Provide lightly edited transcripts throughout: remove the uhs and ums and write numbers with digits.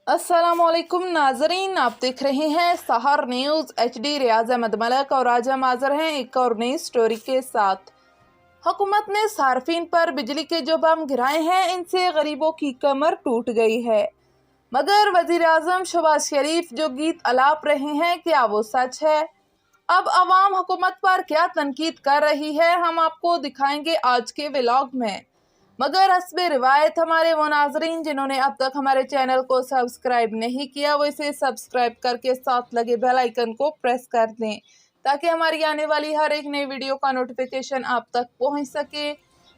अस्सलामुअलैकुम नाजरीन, आप देख रहे हैं सहर न्यूज़ HD। रियाज अहमद मलक और आज हम हाजिर हैं एक और नई स्टोरी के साथ। हुकूमत ने सार्फिन पर बिजली के जो बम गिराए हैं, इनसे गरीबों की कमर टूट गई है। मगर वज़ीर आज़म शहबाज शरीफ जो गीत अलाप रहे हैं, क्या वो सच है? अब अवाम हुकूमत पर क्या तनकीद कर रही है, हम आपको दिखाएंगे आज के व्लॉग में। मगर हस्बे रिवायत हमारे वो नाजरीन जिन्होंने अब तक हमारे चैनल को सब्सक्राइब नहीं किया, वो इसे सब्सक्राइब करके साथ लगे बेल आइकन को प्रेस कर दें ताकि हमारी आने वाली हर एक नई वीडियो का नोटिफिकेशन आप तक पहुंच सके।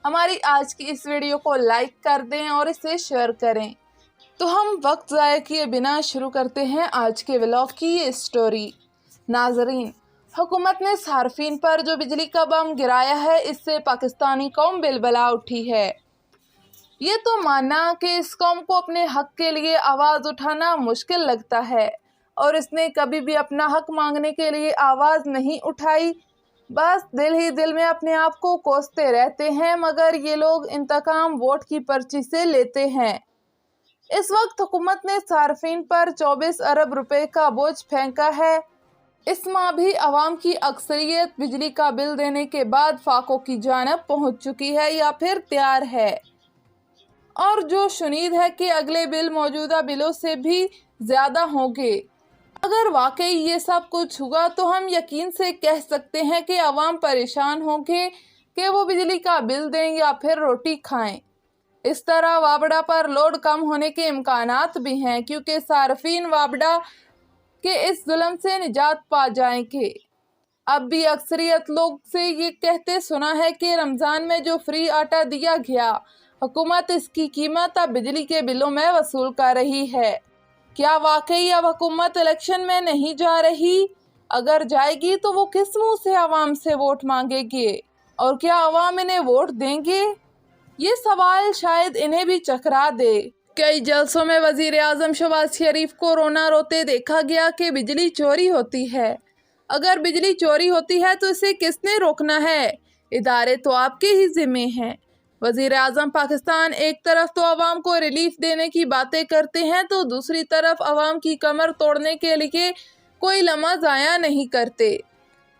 हमारी आज की इस वीडियो को लाइक कर दें और इसे शेयर करें। तो हम वक्त ज़ाया किए बिना शुरू करते हैं आज के व्लॉग की ये स्टोरी। नाजरीन, हुकूमत ने सार्फिन पर जो बिजली का बम गिराया है, इससे पाकिस्तानी कौम बिलबला उठी है। ये तो मानना कि इस कौम को अपने हक के लिए आवाज़ उठाना मुश्किल लगता है और इसने कभी भी अपना हक मांगने के लिए आवाज़ नहीं उठाई। बस दिल ही दिल में अपने आप को कोसते रहते हैं, मगर ये लोग इंतकाम वोट की पर्ची से लेते हैं। इस वक्त हुकूमत ने सार्फिन पर 24 अरब रुपए का बोझ फेंका है। इस माह भी आवाम की अक्सरियत बिजली का बिल देने के बाद फाकों की जानब पहुंच चुकी है या फिर तैयार है, और जो शुनीद है कि अगले बिल मौजूदा बिलों से भी ज़्यादा होंगे। अगर वाकई ये सब कुछ हुआ तो हम यकीन से कह सकते हैं कि आवाम परेशान होंगे कि वो बिजली का बिल दें या फिर रोटी खाएं। इस तरह वाबड़ा पर लोड कम होने के इम्कानात भी हैं, क्योंकि सार्फिन वाबड़ा के इस जुल्म से निजात पा जाएंगे। अब भी अक्सरियत लोग से ये कहते सुना है कि रमज़ान में जो फ्री आटा दिया गया, हुकूमत इसकी कीमत अब बिजली के बिलों में वसूल कर रही है। क्या वाकई अब हुकूमत इलेक्शन में नहीं जा रही? अगर जाएगी तो वो किस मुंह से आवाम से वोट मांगेगी, और क्या आवाम इन्हें वोट देंगे? ये सवाल शायद इन्हें भी चकरा दे। कई जलसों में वज़ीर आज़म शहबाज शरीफ को रोना रोते देखा गया कि बिजली चोरी होती है। अगर बिजली चोरी होती है तो इसे किसने रोकना है? इदारे तो आपके ही ज़िम्मे हैं। वज़ीर आज़म पाकिस्तान एक तरफ तो आवाम को रिलीफ देने की बातें करते हैं, तो दूसरी तरफ आवाम की कमर तोड़ने के लिए कोई लम्हा ज़ाया नहीं करते।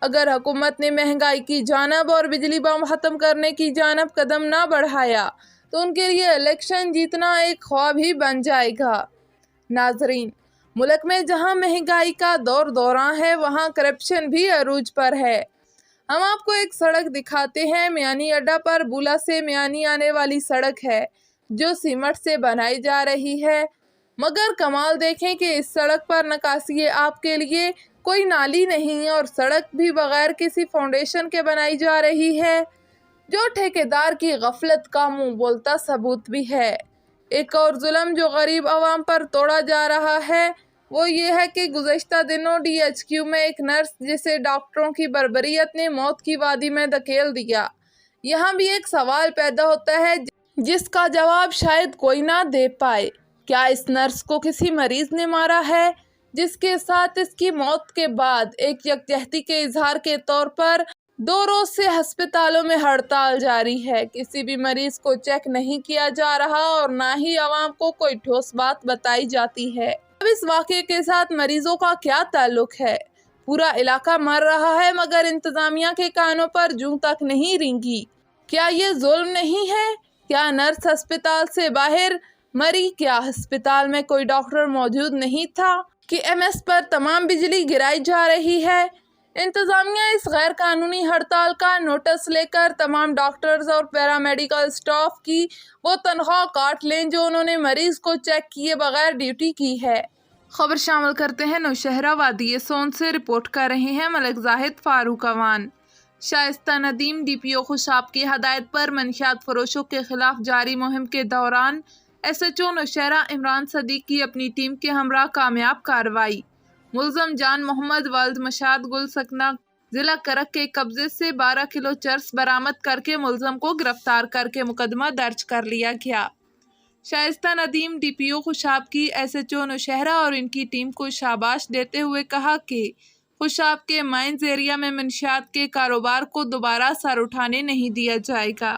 अगर हुकूमत ने महंगाई की जानब और बिजली बम ख़त्म करने की जानब कदम ना बढ़ाया तो उनके लिए इलेक्शन जीतना एक ख्वाब ही बन जाएगा। नाजरीन, मुल्क में जहां महंगाई का दौरान है, वहां करप्शन भी अरूज पर है। हम आपको एक सड़क दिखाते हैं। मियानी अड्डा पर बुला से मियानी आने वाली सड़क है, जो सीमेंट से बनाई जा रही है। मगर कमाल देखें कि इस सड़क पर नकासी आपके लिए कोई नाली नहीं, और सड़क भी बगैर किसी फाउंडेशन के बनाई जा रही है, जो ठेकेदार की गफलत का मुंह बोलता सबूत भी है। एक और जुल्म जो गरीब आवाम पर तोड़ा जा रहा है, वो ये है कि गुज़श्ता दिनों DHQ में एक नर्स, जिसे डॉक्टरों की बर्बरियत ने मौत की वादी में धकेल दिया। यहाँ भी एक सवाल पैदा होता है जिसका जवाब शायद कोई ना दे पाए। क्या इस नर्स को किसी मरीज ने मारा है, जिसके साथ इसकी मौत के बाद एक यकजहती के इजहार के तौर पर 2 रोज से अस्पतालों में हड़ताल जारी है? किसी भी मरीज को चेक नहीं किया जा रहा और ना ही आवाम को कोई ठोस बात बताई जाती है। अब इस वाक़े के साथ मरीजों का क्या ताल्लुक है? पूरा इलाका मर रहा है, मगर इंतज़ामिया के कानों पर जूं तक नहीं रेंगी। क्या ये जुल्म नहीं है? क्या नर्स अस्पताल से बाहर मरी? क्या अस्पताल में कोई डॉक्टर मौजूद नहीं था कि MS पर तमाम बिजली गिराई जा रही है? इंतज़ामिया इस गैर कानूनी हड़ताल का नोटिस लेकर तमाम डॉक्टर्स और पैरामेडिकल स्टाफ की वो तनख्वाह काट लें जो उन्होंने मरीज़ को चेक किए बगैर ड्यूटी की है। खबर शामिल करते हैं नौशहरा वादी सोन से। रिपोर्ट कर रहे हैं मलिक जाहिद फारूक अवान। शाइस्ता नदीम DPO खुशाब की हदायत पर मंशियात फरोशों के खिलाफ जारी मुहिम के दौरान SHO नौशहरा इमरान सदीक की अपनी टीम के हमरा कामयाब कार्रवाई। मुलजम जान मोहम्मद वल्द मशाद गुल सकना जिला करक के कब्जे से 12 किलो चर्स बरामद करके मुलजम को गिरफ्तार करके मुकदमा दर्ज कर लिया गया। शाइस्ता नदीम DPO खुशाब की SHO नौशहरा और इनकी टीम को शाबाश देते हुए कहा कि खुशाब के माइंस एरिया में मंशियात के कारोबार को दोबारा सर उठाने नहीं दिया जाएगा।